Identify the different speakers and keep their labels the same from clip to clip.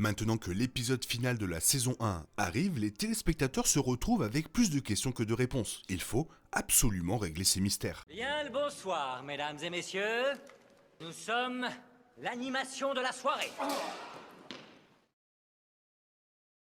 Speaker 1: Maintenant que l'épisode final de la saison 1 arrive, les téléspectateurs se retrouvent avec plus de questions que de réponses. Il faut absolument régler ces mystères.
Speaker 2: Bien le bonsoir, mesdames et messieurs. Nous sommes l'animation de la soirée.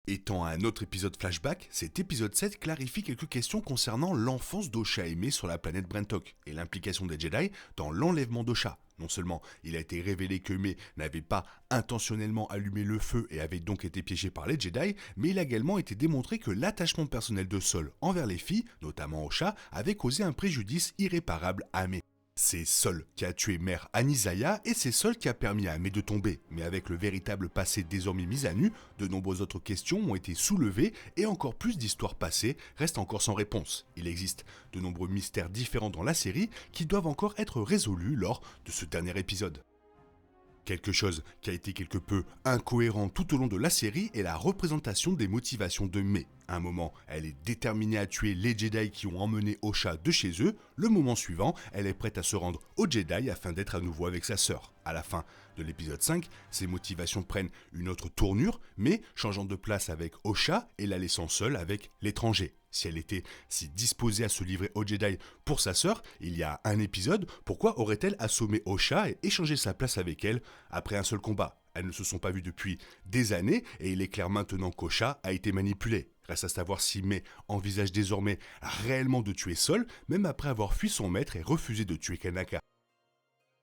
Speaker 1: Étant un autre épisode flashback, cet épisode 7 clarifie quelques questions concernant l'enfance d'Osha Aimé sur la planète Brentok et l'implication des Jedi dans l'enlèvement d'Osha. Non seulement il a été révélé que Aimé n'avait pas intentionnellement allumé le feu et avait donc été piégé par les Jedi, mais il a également été démontré que l'attachement personnel de Sol envers les filles, notamment Osha, avait causé un préjudice irréparable à Aimé. C'est Sol qui a tué Mère Anizaya et c'est Sol qui a permis à Aimé de tomber. Mais avec le véritable passé désormais mis à nu, de nombreuses autres questions ont été soulevées et encore plus d'histoires passées restent encore sans réponse. Il existe de nombreux mystères différents dans la série qui doivent encore être résolus lors de ce dernier épisode. Quelque chose qui a été quelque peu incohérent tout au long de la série est la représentation des motivations de Mai. À un moment, elle est déterminée à tuer les Jedi qui ont emmené Osha de chez eux. Le moment suivant, elle est prête à se rendre aux Jedi afin d'être à nouveau avec sa sœur. À la fin de l'épisode 5, ses motivations prennent une autre tournure, mais changeant de place avec Osha et la laissant seule avec l'étranger. Si elle était si disposée à se livrer aux Jedi pour sa sœur, il y a un épisode, pourquoi aurait-elle assommé Osha et échangé sa place avec elle après un seul combat ? Elles ne se sont pas vues depuis des années et il est clair maintenant qu'Osha a été manipulée. Reste à savoir si Mai envisage désormais réellement de tuer Sol, même après avoir fui son maître et refusé de tuer Kanaka.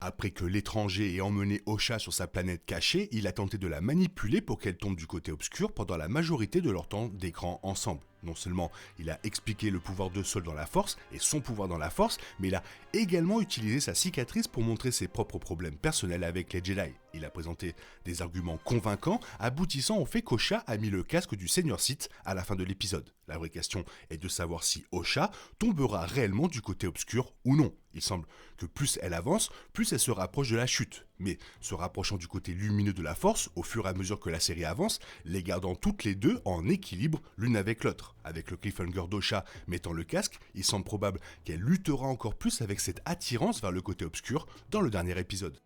Speaker 1: Après que l'étranger ait emmené Osha sur sa planète cachée, il a tenté de la manipuler pour qu'elle tombe du côté obscur pendant la majorité de leur temps d'écran ensemble. Non seulement il a expliqué le pouvoir de Sol dans la Force et son pouvoir dans la Force, mais il a également utilisé sa cicatrice pour montrer ses propres problèmes personnels avec les Jedi. Il a présenté des arguments convaincants, aboutissant au fait qu'Osha a mis le casque du Seigneur Sith à la fin de l'épisode. La vraie question est de savoir si Osha tombera réellement du côté obscur ou non. Il semble que plus elle avance, plus elle se rapproche de la chute. Mais se rapprochant du côté lumineux de la Force, au fur et à mesure que la série avance, les gardant toutes les deux en équilibre l'une avec l'autre. Avec le cliffhanger d'Osha mettant le casque, il semble probable qu'elle luttera encore plus avec cette attirance vers le côté obscur dans le dernier épisode.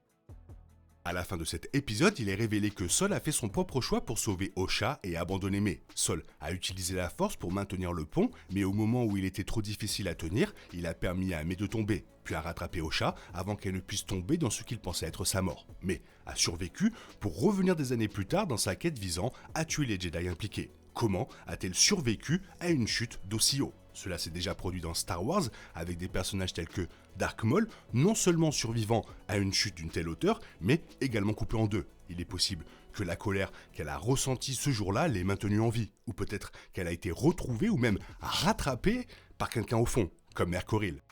Speaker 1: À la fin de cet épisode, il est révélé que Sol a fait son propre choix pour sauver Osha et abandonner Mai. Sol a utilisé la force pour maintenir le pont, mais au moment où il était trop difficile à tenir, il a permis à Mai de tomber, puis a rattrapé Osha avant qu'elle ne puisse tomber dans ce qu'il pensait être sa mort. Mai a survécu pour revenir des années plus tard dans sa quête visant à tuer les Jedi impliqués. Comment a-t-elle survécu à une chute d'aussi haut ? Cela s'est déjà produit dans Star Wars avec des personnages tels que Dark Maul, non seulement survivant à une chute d'une telle hauteur, mais également coupé en deux. Il est possible que la colère qu'elle a ressentie ce jour-là l'ait maintenue en vie, ou peut-être qu'elle a été retrouvée ou même rattrapée par quelqu'un au fond, comme Mère Coril.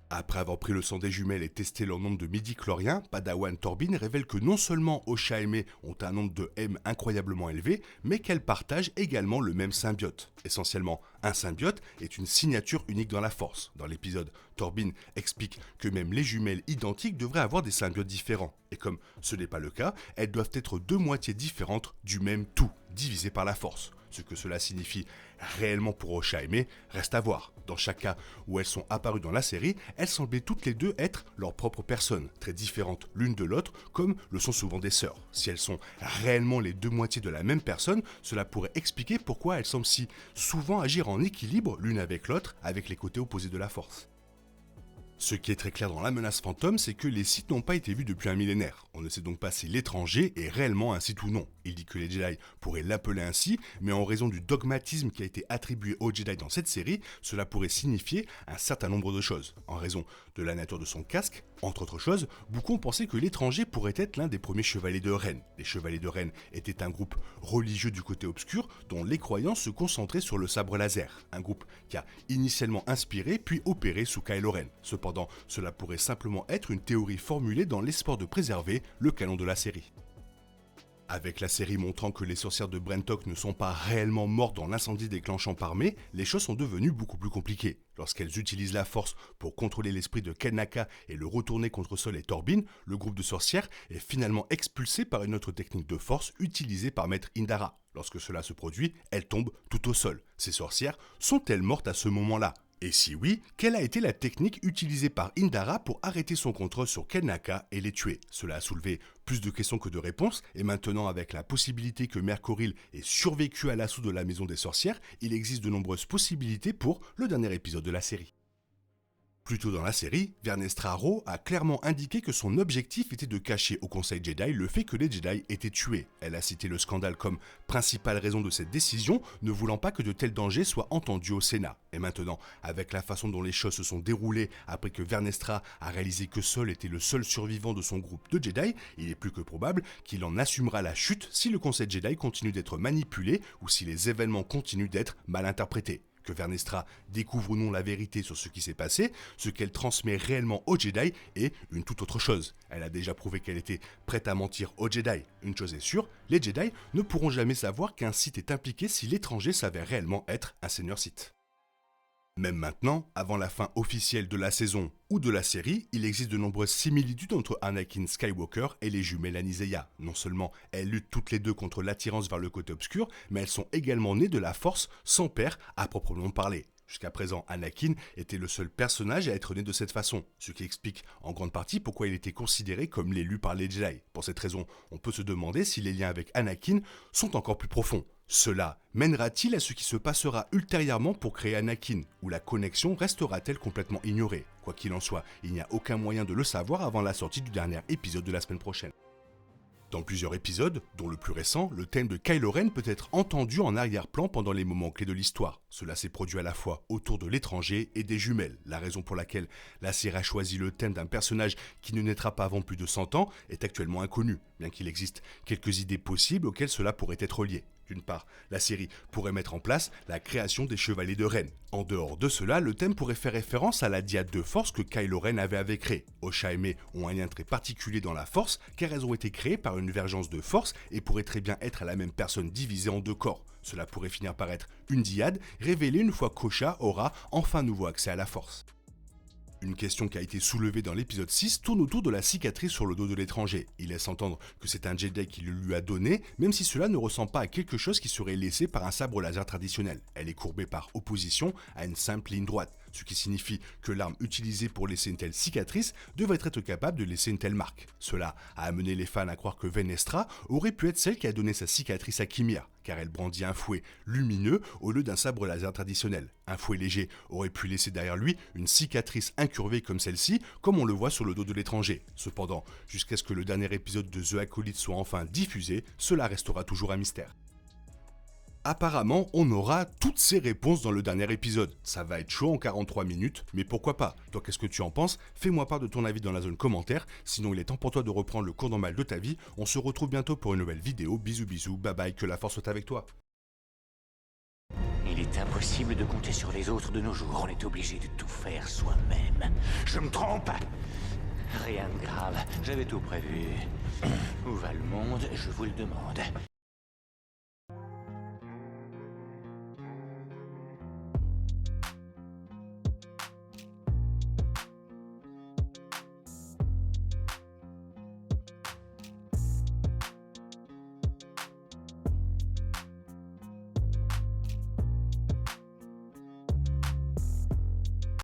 Speaker 1: Après avoir pris le sang des jumelles et testé leur nombre de midi-chloriens, Padawan Torbin révèle que non seulement Osha et Mai ont un nombre de M incroyablement élevé, mais qu'elles partagent également le même symbiote. Essentiellement, un symbiote est une signature unique dans la Force. Dans l'épisode, Torbin explique que même les jumelles identiques devraient avoir des symbiotes différents. Et comme ce n'est pas le cas, elles doivent être deux moitiés différentes du même tout, divisé par la Force. Ce que cela signifie réellement pour Osha et Mai reste à voir. Dans chaque cas où elles sont apparues dans la série, elles semblaient toutes les deux être leur propre personne, très différentes l'une de l'autre, comme le sont souvent des sœurs. Si elles sont réellement les deux moitiés de la même personne, cela pourrait expliquer pourquoi elles semblent si souvent agir en équilibre l'une avec l'autre, avec les côtés opposés de la Force. Ce qui est très clair dans la menace fantôme, c'est que les Sith n'ont pas été vus depuis un millénaire. On ne sait donc pas si l'étranger est réellement un Sith ou non. Il dit que les Jedi pourraient l'appeler ainsi, mais en raison du dogmatisme qui a été attribué aux Jedi dans cette série, cela pourrait signifier un certain nombre de choses. En raison de la nature de son casque, entre autres choses, beaucoup ont pensé que l'étranger pourrait être l'un des premiers chevaliers de Ren. Les chevaliers de Ren étaient un groupe religieux du côté obscur dont les croyances se concentraient sur le sabre laser. Un groupe qui a initialement inspiré puis opéré sous Kylo Ren. Cependant, cela pourrait simplement être une théorie formulée dans l'espoir de préserver le canon de la série. Avec la série montrant que les sorcières de Brentok ne sont pas réellement mortes dans l'incendie déclenchant par Mai, les choses sont devenues beaucoup plus compliquées. Lorsqu'elles utilisent la force pour contrôler l'esprit de Kanaka et le retourner contre Sol et Torbin, le groupe de sorcières est finalement expulsé par une autre technique de force utilisée par Maître Indara. Lorsque cela se produit, elles tombent tout au sol. Ces sorcières sont-elles mortes à ce moment-là ? Et si oui, quelle a été la technique utilisée par Indara pour arrêter son contrôle sur Kelnaka et les tuer? Cela a soulevé plus de questions que de réponses, et maintenant avec la possibilité que Mercoril ait survécu à l'assaut de la Maison des Sorcières, il existe de nombreuses possibilités pour le dernier épisode de la série. Plus tôt dans la série, Vernestra Raux a clairement indiqué que son objectif était de cacher au Conseil Jedi le fait que les Jedi étaient tués. Elle a cité le scandale comme principale raison de cette décision, ne voulant pas que de tels dangers soient entendus au Sénat. Et maintenant, avec la façon dont les choses se sont déroulées après que Vernestra a réalisé que Sol était le seul survivant de son groupe de Jedi, il est plus que probable qu'il en assumera la chute si le Conseil Jedi continue d'être manipulé ou si les événements continuent d'être mal interprétés. Que Vernestra découvre ou non la vérité sur ce qui s'est passé, ce qu'elle transmet réellement aux Jedi est une toute autre chose. Elle a déjà prouvé qu'elle était prête à mentir aux Jedi. Une chose est sûre, les Jedi ne pourront jamais savoir qu'un Sith est impliqué si l'étranger s'avère réellement être un seigneur Sith. Même maintenant, avant la fin officielle de la saison ou de la série, il existe de nombreuses similitudes entre Anakin Skywalker et les jumelles Anisea. Non seulement elles luttent toutes les deux contre l'attirance vers le côté obscur, mais elles sont également nées de la Force sans père à proprement parler. Jusqu'à présent, Anakin était le seul personnage à être né de cette façon, ce qui explique en grande partie pourquoi il était considéré comme l'élu par les Jedi. Pour cette raison, on peut se demander si les liens avec Anakin sont encore plus profonds. Cela mènera-t-il à ce qui se passera ultérieurement pour créer Anakin, ou la connexion restera-t-elle complètement ignorée? Quoi qu'il en soit, il n'y a aucun moyen de le savoir avant la sortie du dernier épisode de la semaine prochaine. Dans plusieurs épisodes, dont le plus récent, le thème de Kylo Ren peut être entendu en arrière-plan pendant les moments clés de l'histoire. Cela s'est produit à la fois autour de l'étranger et des jumelles. La raison pour laquelle la série a choisi le thème d'un personnage qui ne naîtra pas avant plus de 100 ans est actuellement inconnue, bien qu'il existe quelques idées possibles auxquelles cela pourrait être lié. D'une part, la série pourrait mettre en place la création des Chevaliers de Ren. En dehors de cela, le thème pourrait faire référence à la diade de force que Kylo Ren avait avec Rey. Osha et May ont un lien très particulier dans la force car elles ont été créées par une vergence de force et pourraient très bien être la même personne divisée en deux corps. Cela pourrait finir par être une dyade révélée une fois qu'Osha aura enfin nouveau accès à la force. Une question qui a été soulevée dans l'épisode 6 tourne autour de la cicatrice sur le dos de l'étranger. Il laisse entendre que c'est un Jedi qui le lui a donné, même si cela ne ressemble pas à quelque chose qui serait laissé par un sabre laser traditionnel. Elle est courbée par opposition à une simple ligne droite, ce qui signifie que l'arme utilisée pour laisser une telle cicatrice devrait être capable de laisser une telle marque. Cela a amené les fans à croire que Vernestra aurait pu être celle qui a donné sa cicatrice à Kimia, car elle brandit un fouet lumineux au lieu d'un sabre laser traditionnel. Un fouet léger aurait pu laisser derrière lui une cicatrice incurvée comme celle-ci, comme on le voit sur le dos de l'étranger. Cependant, jusqu'à ce que le dernier épisode de The Acolyte soit enfin diffusé, cela restera toujours un mystère. Apparemment, on aura toutes ces réponses dans le dernier épisode. Ça va être chaud en 43 minutes, mais pourquoi pas? Toi, qu'est-ce que tu en penses? Fais-moi part de ton avis dans la zone commentaire, sinon il est temps pour toi de reprendre le cours normal de ta vie. On se retrouve bientôt pour une nouvelle vidéo. Bisous bisous, bye bye, que la force soit avec toi.
Speaker 3: Il est impossible de compter sur les autres de nos jours, on est obligé de tout faire soi-même. Je me trompe? Rien de grave, j'avais tout prévu. Où va le monde, je vous le demande.